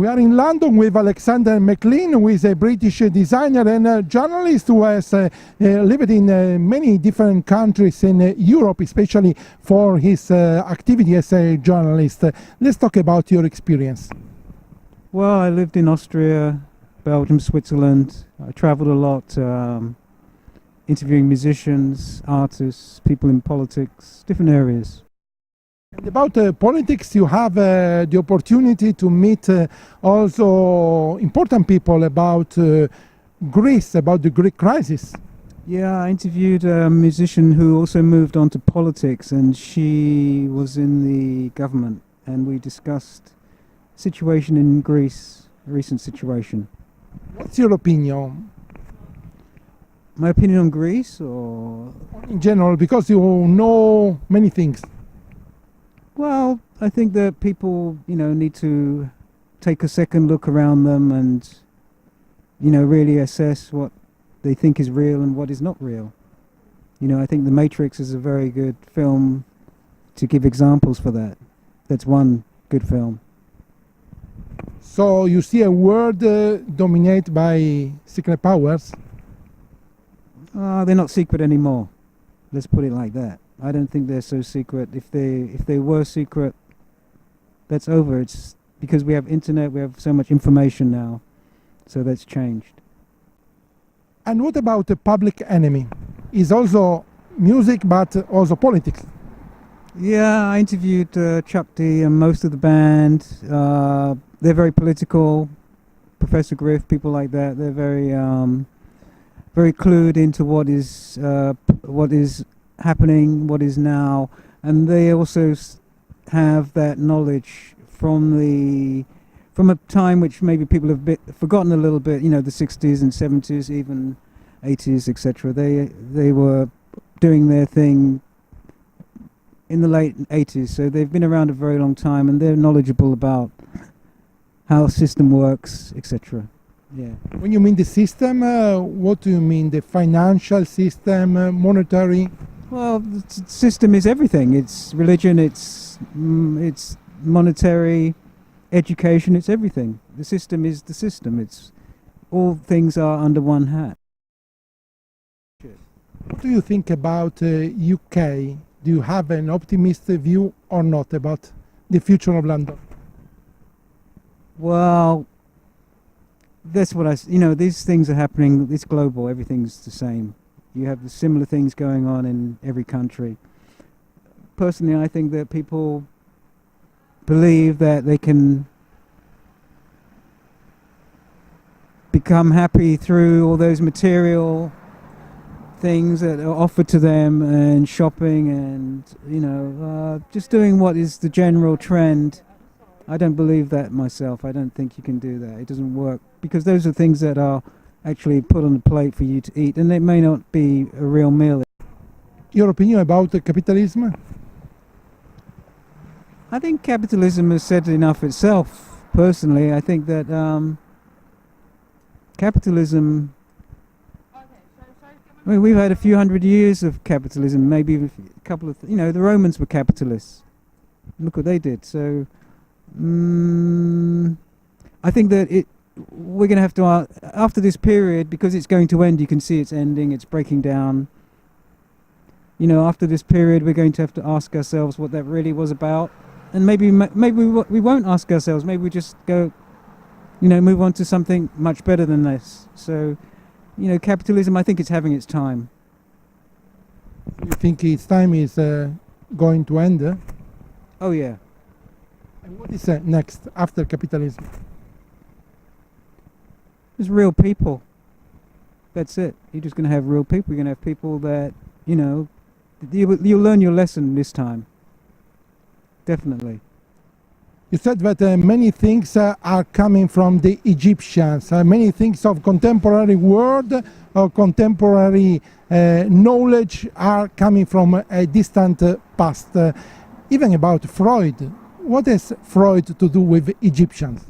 We are in London with Alexander Mclean, who is a British designer and a journalist who has lived in many different countries in Europe, especially for his activity as a journalist. Let's talk about your experience. Well, I lived in Austria, Belgium, Switzerland. I traveled a lot, interviewing musicians, artists, people in politics, different areas. And about politics, you have the opportunity to meet also important people about Greece, about the Greek crisis. Yeah, I interviewed a musician who also moved on to politics, and she was in the government, and we discussed situation in Greece, a recent situation. What's your opinion? My opinion on Greece, or in general, because you know many things. Well, I think that people, need to take a second look around them and, really assess what they think is real and what is not real. I think The Matrix is a very good film to give examples for that. That's one good film. So you see a world dominated by secret powers? They're not secret anymore. Let's put it like that. I don't think they're so secret. If they were secret, that's over. It's because we have internet, we have so much information now, so that's changed. And what about the Public Enemy? Is also music, but also politics. Yeah, I interviewed Chuck D and most of the band. They're very political. Professor Griff, people like that. They're very clued into what is happening, what is now, and they also have that knowledge from a time which maybe people have forgotten a little bit. The 60s and 70s, even 80s, etc. They were doing their thing in the late 80s, so they've been around a very long time, and they're knowledgeable about how the system works, etc. Yeah. When you mean the system, what do you mean? The financial system, monetary? Well, the system is everything. It's religion, it's monetary, education, it's everything. The system is the system. It's all things are under one hat. What do you think about UK? Do you have an optimistic view or not about the future of London? Well, that's what these things are happening. It's global. Everything's the same. You have the similar things going on in every country. Personally, I think that people believe that they can become happy through all those material things that are offered to them, and shopping, and just doing what is the general trend. I don't believe that myself. I don't think you can do that. It doesn't work, because those are things that are actually put on the plate for you to eat, and it may not be a real meal. Your opinion about capitalism? I think capitalism has said enough itself. Personally, I think that capitalism, we've had a few hundred years of capitalism, maybe a couple of, the Romans were capitalists. Look what they did. So I think that we're going to have to, after this period, because it's going to end, you can see it's ending, it's breaking down. After this period, we're going to have to ask ourselves what that really was about. And maybe we won't ask ourselves, maybe we just go, move on to something much better than this. So, capitalism, I think it's having its time. You think its time is going to end? Oh, yeah. And what is next after capitalism? There's real people. That's it. You're just going to have real people. You're going to have people that, you'll learn your lesson this time. Definitely. You said that many things are coming from the Egyptians. Many things of contemporary world or contemporary knowledge are coming from a distant past. Even about Freud. What has Freud to do with Egyptians?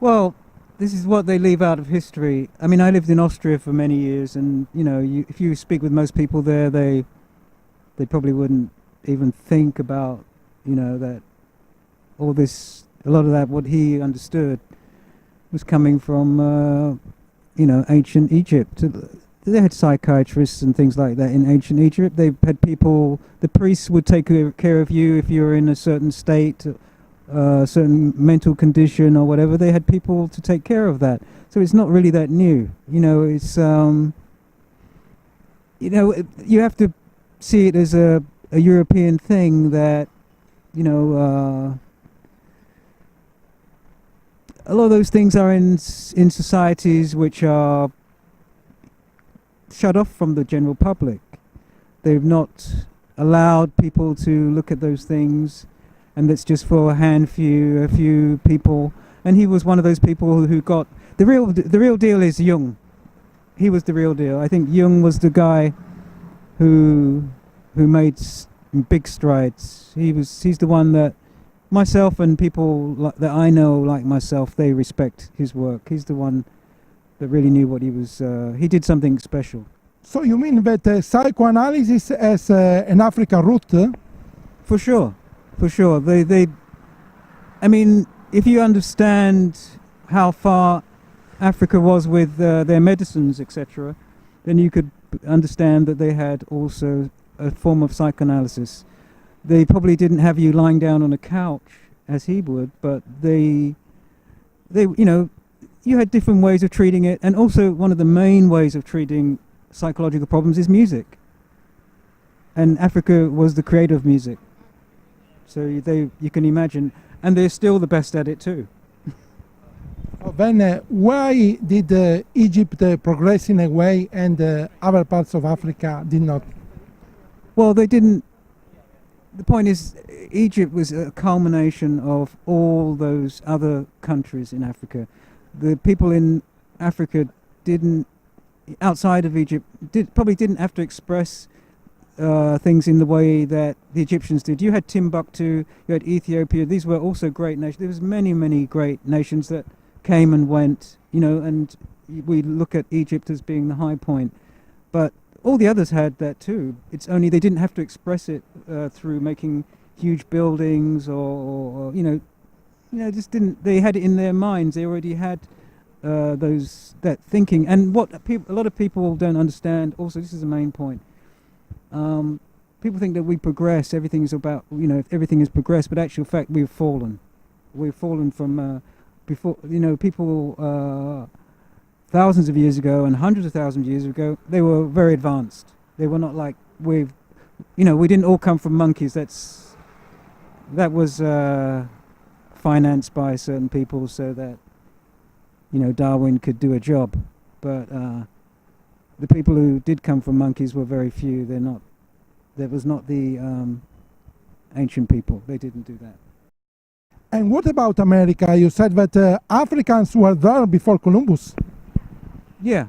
Well, this is what they leave out of history. I mean, I lived in Austria for many years, and if you speak with most people there, they probably wouldn't even think about that all this a lot of that, what he understood, was coming from, ancient Egypt. They had psychiatrists and things like that in ancient Egypt. They had people, the priests would take care of you if you were in a certain state, certain mental condition or whatever. They had people to take care of that. So it's not really that new. It's, you have to see it as a European thing that, a lot of those things are in societies which are shut off from the general public. They've not allowed people to look at those things, and it's just for a few people. And he was one of those people who got the real deal is Jung. He was the real deal. I think Jung was the guy who made big strides. He's the one that myself and people that I know, like myself, they respect his work. He's the one that really knew what he was. He did something special. So you mean that psychoanalysis has an African root? For sure. I mean, if you understand how far Africa was with their medicines, etc., then you could understand that they had also a form of psychoanalysis. They probably didn't have you lying down on a couch as he would, but you had different ways of treating it. And also one of the main ways of treating psychological problems is music. And Africa was the creator of music. So you can imagine, and they're still the best at it too. Then why did Egypt progress in a way and other parts of Africa did not? Well, they didn't. The point is, Egypt was a culmination of all those other countries in Africa. The people in Africa outside of Egypt, probably didn't have to express things in the way that the Egyptians did. You had Timbuktu, you had Ethiopia. These were also great nations. There was many, many great nations that came and went, and we look at Egypt as being the high point. But all the others had that too. It's only they didn't have to express it through making huge buildings or just didn't. They had it in their minds. They already had that thinking. And what a lot of people don't understand. Also, this is the main point. People think that we progress. Everything is about everything is progressed, but actual fact we've fallen. We've fallen from before. People. Thousands of years ago and hundreds of thousands of years ago, they were very advanced. They were not like we didn't all come from monkeys. That was financed by certain people so that Darwin could do a job. But the people who did come from monkeys were very few. That was not the ancient people. They didn't do that. And what about America? You said that Africans were there before Columbus. Yeah,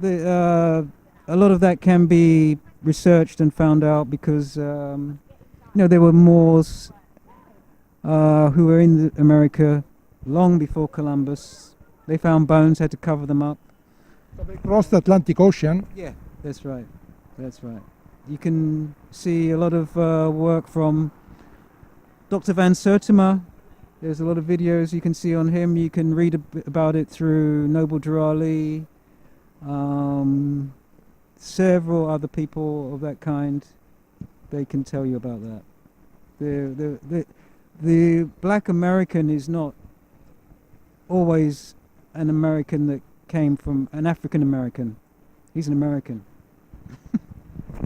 a lot of that can be researched and found out because there were Moors who were in America long before Columbus. They found bones, had to cover them up. So they crossed the Atlantic Ocean. Yeah, that's right. You can see a lot of work from Dr. Van Sertima. There's a lot of videos you can see on him. You can read about it through Noble Drew Ali, several other people of that kind. They can tell you about that. The black American is not always an American that came from an African American. He's an American.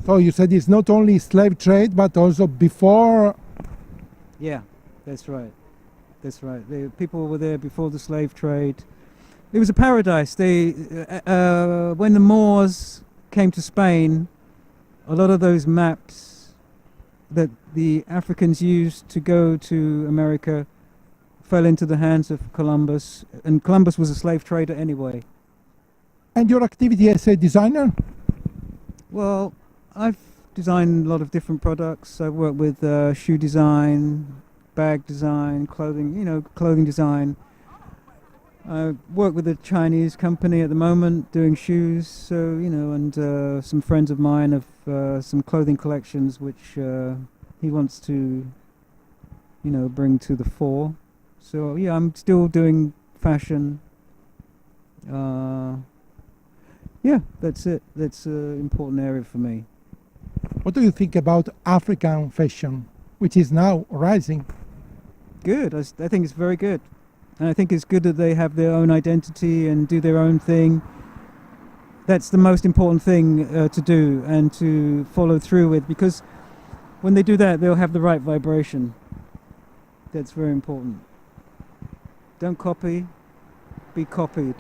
So you said it's not only slave trade, but also before. Yeah, that's right. The people were there before the slave trade. It was a paradise. When the Moors came to Spain, a lot of those maps that the Africans used to go to America fell into the hands of Columbus, and Columbus was a slave trader anyway. And your activity as a designer? Well, I've designed a lot of different products. I've worked with shoe design, bag design, clothing design. I work with a Chinese company at the moment doing shoes, and some friends of mine have some clothing collections which he wants to, bring to the fore. So yeah, I'm still doing fashion. Yeah, that's it. That's an important area for me. What do you think about African fashion, which is now rising? Good. I think it's very good. And I think it's good that they have their own identity and do their own thing. That's the most important thing to do and to follow through with, because when they do that, they'll have the right vibration. That's very important. Don't copy, be copied.